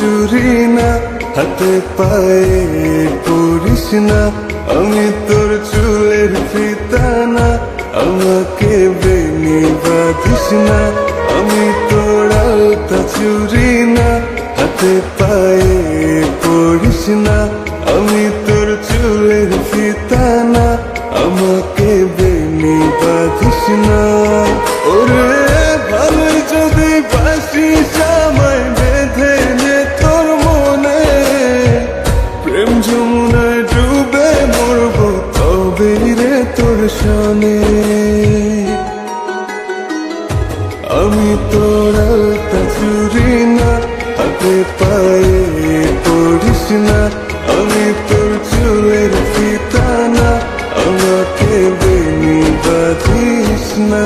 চুরি না, হাতে পায়ে পড়িস না, আমি তোর চুলের ফিতা না, আমাকে বেনি বাঁধিস না, আমি তোর আলতা চুরি না, হাতে পায়ে পড়িস না, আমি তোর চুলের ফিতা না, আমাকে বেনি বাঁধিস না। ওরে ভালো যদি বাসিস আমায় বেঁধে নে তোর মনে, প্রেম যমুনায় ডুবে মরবো তবে রে তোর সনে। আমি তোর আলতা চুরি না, হাতে পায়ে পড়িস না, আমি তোর চুলের ফিতা না, আমাকে বেনি বাঁধিস না।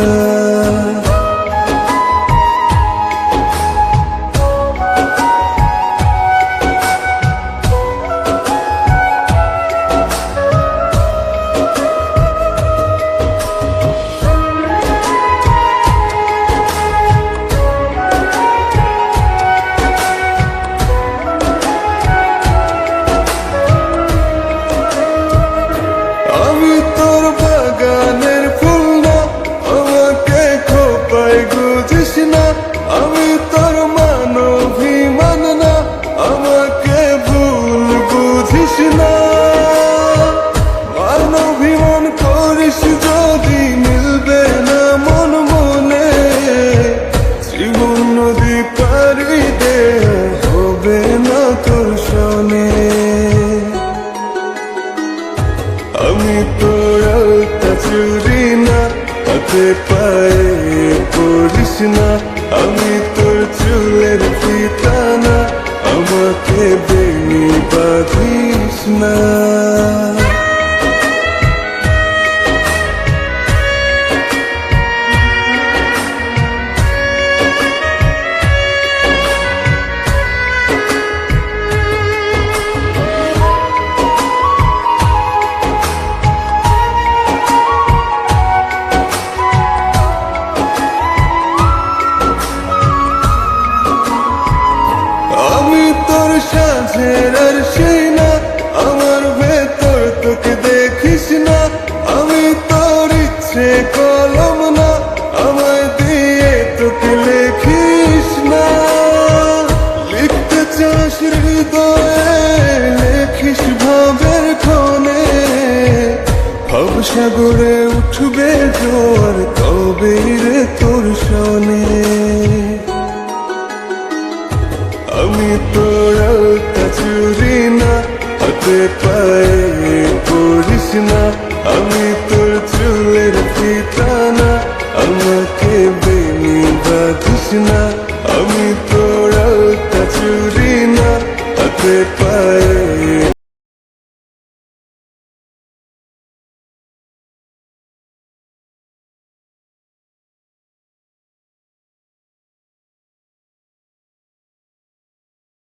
আমি তোর বাগানের ফুল না, আমাকে খোপায় গুজিস না, আমি তোর মানভিমান না, আমাকে ভুল বুঝিস না। মানভিমান করিস যদি মিলবে না মন মনে, জীবন নদী পারি দে হবে না তোর সনে। আমি তোর আলতা চুরি না, হাতে পায়ে পড়িস না, আমি তোর চুলের ফিতা না, আমাকে বেনি বাঁধিস না। আমি তোর সাঁঝের আর সেই না, আমার ভেতর তোকে দেখিস না, আমি তোর ইচ্ছে কলম না, আমায় দিয়ে তোকে লেখিস না। লিখতে চাস হৃদয়ে লেখিস ভাবের ক্ষণে, ভবসাগরে উঠবে জোয়ার তবে রে তোর সনে। আমি তোর আলতা চুরি না, হাতে পায়ে পড়িস না, আমি তোর চুলের ফিতা না, আমাকে বেনি বাঁধিস না, আমি তোর আলতা চুরি না, হাতে পায়ে